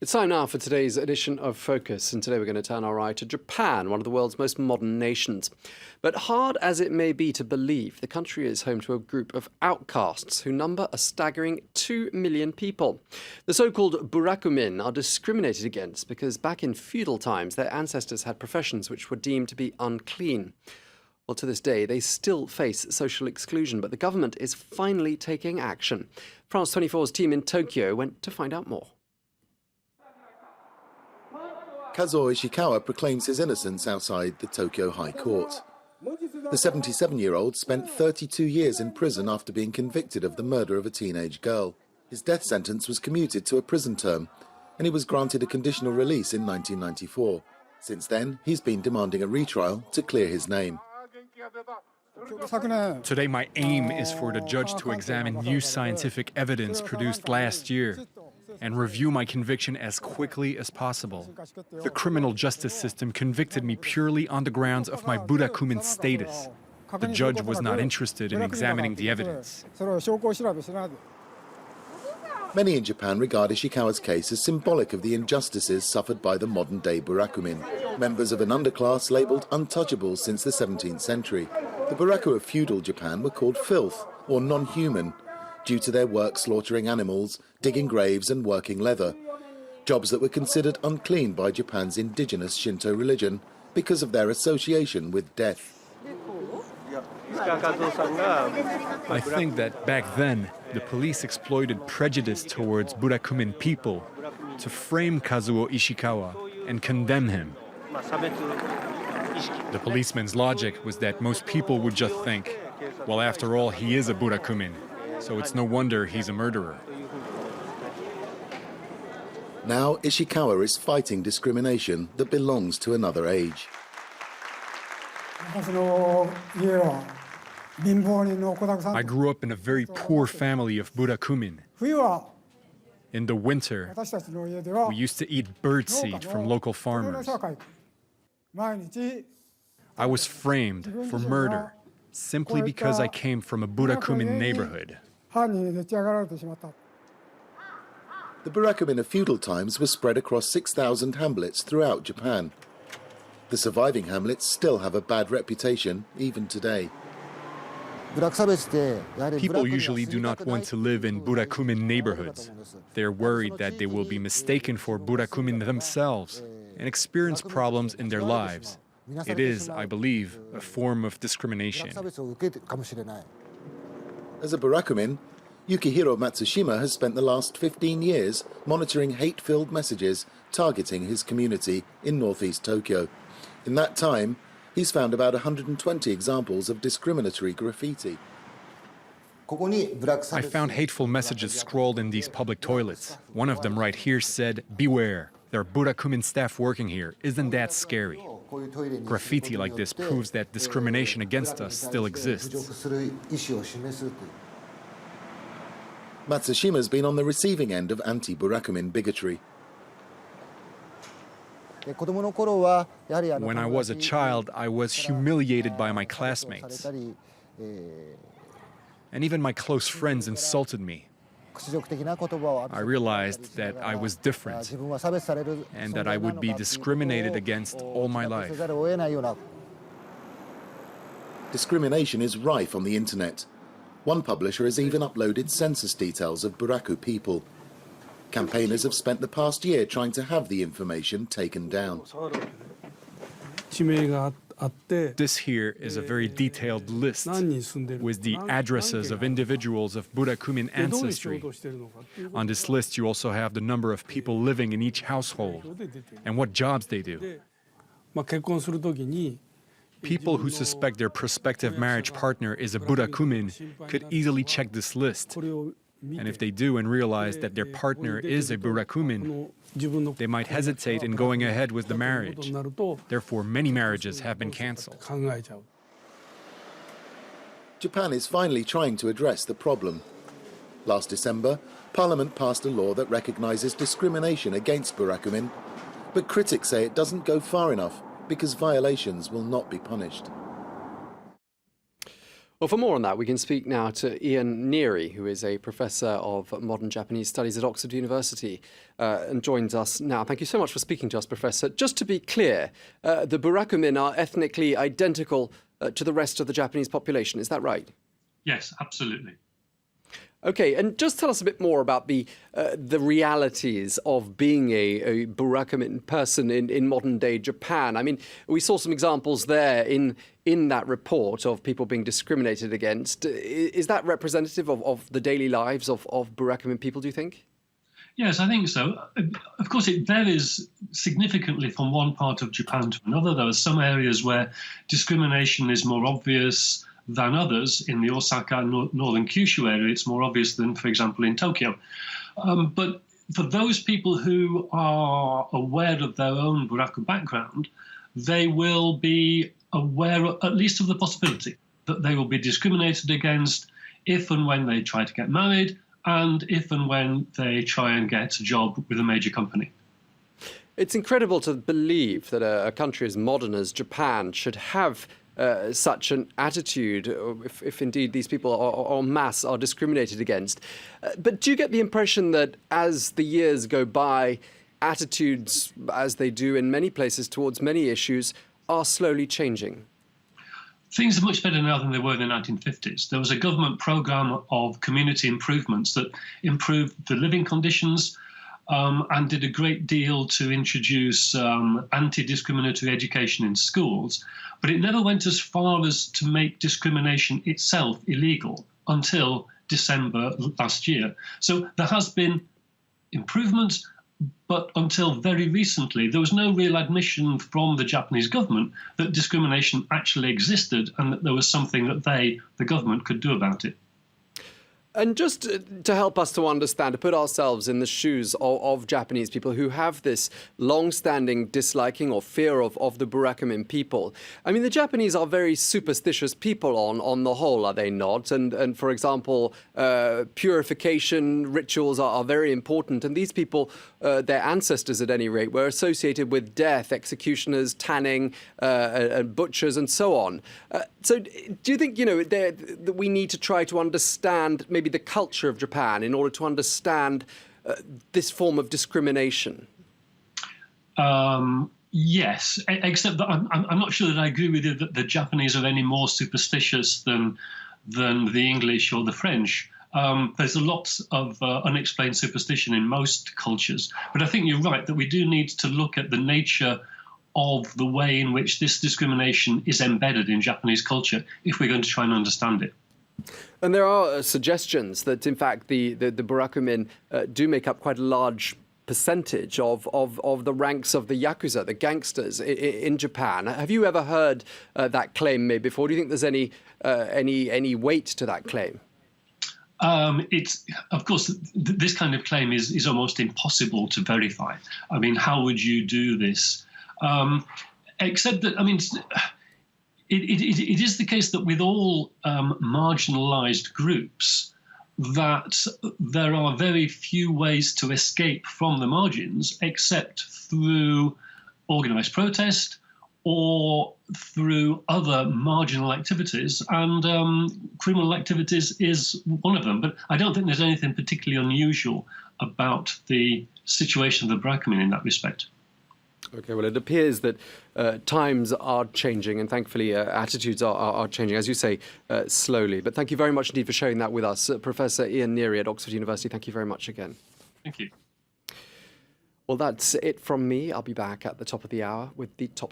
It's time now for today's edition of Focus, and today we're going to turn our eye to Japan, one of the world's most modern nations. But hard as it may be to believe, the country is home to a group of outcasts who number a staggering 2 million people. The so-called burakumin are discriminated against because back in feudal times their ancestors had professions which were deemed to be unclean. Well, to this day, they still face social exclusion, but the government is finally taking action. France 24's team in Tokyo went to find out more. Kazuo Ishikawa proclaims his innocence outside the Tokyo High Court. The 77-year-old spent 32 years in prison after being convicted of the murder of a teenage girl. His death sentence was commuted to a prison term, and he was granted a conditional release in 1994. Since then, he's been demanding a retrial to clear his name. Today, my aim is for the judge to examine new scientific evidence produced last year and review my conviction as quickly as possible. The criminal justice system convicted me purely on the grounds of my burakumin status. The judge was not interested in examining the evidence. Many in Japan regard Ishikawa's case as symbolic of the injustices suffered by the modern-day burakumin, members of an underclass labelled untouchables since the 17th century. The buraku of feudal Japan were called filth, or non-human, due to their work slaughtering animals, digging graves and working leather, jobs that were considered unclean by Japan's indigenous Shinto religion because of their association with death. I think that back then, the police exploited prejudice towards burakumin people to frame Kazuo Ishikawa and condemn him. The policeman's logic was that most people would just think, well, after all, he is a burakumin, so it's no wonder he's a murderer. Now Ishikawa is fighting discrimination that belongs to another age. I grew up in a very poor family of burakumin. In the winter, we used to eat birdseed from local farmers. I was framed for murder simply because I came from a burakumin neighborhood. The burakumin of feudal times was spread across 6,000 hamlets throughout Japan. The surviving hamlets still have a bad reputation even today. People usually do not want to live in burakumin neighborhoods. They're worried that they will be mistaken for burakumin themselves and experience problems in their lives. It is, I believe, a form of discrimination. As a burakumin, YUKIHIRO Matsushima has spent the last 15 years monitoring hate-filled messages targeting his community in northeast Tokyo. In that time, he's found about 120 examples of discriminatory graffiti. I found hateful messages scrawled in these public toilets. One of them right here said, "Beware, there are burakumin staff working here. Isn't that scary?" Graffiti like this proves that discrimination against us still exists. Matsushima's been on the receiving end of anti-burakumin bigotry. When I was a child, I was humiliated by my classmates. And even my close friends insulted me. I realized that I was different and that I would be discriminated against all my life. Discrimination is rife on the internet. One publisher has even uploaded census details of buraku people. Campaigners have spent the past year trying to have the information taken down. This here is a very detailed list with the addresses of individuals of burakumin ancestry. On this list, you also have the number of people living in each household and what jobs they do. People who suspect their prospective marriage partner is a burakumin could easily check this list. And if they do and realize that their partner is a burakumin, they might hesitate in going ahead with the marriage. Therefore, many marriages have been cancelled. Japan is finally trying to address the problem. Last December, Parliament passed a law that recognizes discrimination against burakumin, but critics say it doesn't go far enough because violations will not be punished. Well, for more on that, we can speak now to Ian Neary, who is a professor of modern Japanese studies at Oxford University, and joins us now. Thank you so much for speaking to us, Professor. Just to be clear, the burakumin are ethnically identical to the rest of the Japanese population. Is that right? Yes, absolutely. Okay, and just tell us a bit more about the realities of being a burakumin person in modern-day Japan. I mean, we saw some examples there in that report of people being discriminated against. Is that representative of the daily lives of burakumin people, do you think? Yes, I think so. Of course, it varies significantly from one part of Japan to another. There are some areas where discrimination is more obvious than others. In the Osaka and northern Kyushu area, it's more obvious than, for example, in Tokyo. But for those people who are aware of their own buraku background, they will be aware at least of the possibility that they will be discriminated against if and when they try to get married and if and when they try and get a job with a major company. It's incredible to believe that a country as modern as Japan should have such an attitude, if indeed these people en masse are discriminated against. But do you get the impression that as the years go by, attitudes, as they do in many places towards many issues, are slowly changing? Things are much better now than they were in the 1950s. There was a government programme of community improvements that improved the living conditions and did a great deal to introduce anti-discriminatory education in schools, but it never went as far as to make discrimination itself illegal until December last year. So there has been improvements, but until very recently, there was no real admission from the Japanese government that discrimination actually existed and that there was something that the government, could do about it. And just to help us to understand, to put ourselves in the shoes of Japanese people who have this long-standing disliking or fear of the burakumin people. I mean, the Japanese are very superstitious people on the whole, are they not? And for example, purification rituals are very important. And these people, their ancestors at any rate, were associated with death, executioners, tanning, and butchers, and so on. So do you think, that we need to try to understand maybe the culture of Japan in order to understand this form of discrimination? Yes, except that I'm not sure that I agree with you that the Japanese are any more superstitious than the English or the French. There's a lot of unexplained superstition in most cultures, but I think you're right that we do need to look at the nature of the way in which this discrimination is embedded in Japanese culture if we're going to try and understand it. And there are suggestions that, in fact, the burakumin do make up quite a large percentage of the ranks of the Yakuza, the gangsters in Japan. Have you ever heard that claim made before? Do you think there's any weight to that claim? It's, of course, this kind of claim is almost impossible to verify. I mean, how would you do this? Except that, I mean, it is the case that with all marginalized groups, that there are very few ways to escape from the margins except through organized protest or through other marginal activities, and criminal activities is one of them. But I don't think there's anything particularly unusual about the situation of the burakumin in that respect. Okay, well, it appears that times are changing, and thankfully attitudes are changing, as you say, slowly. But thank you very much indeed for sharing that with us. Professor Ian Neary at Oxford University, thank you very much again. Thank you. Well, that's it from me. I'll be back at the top of the hour with the top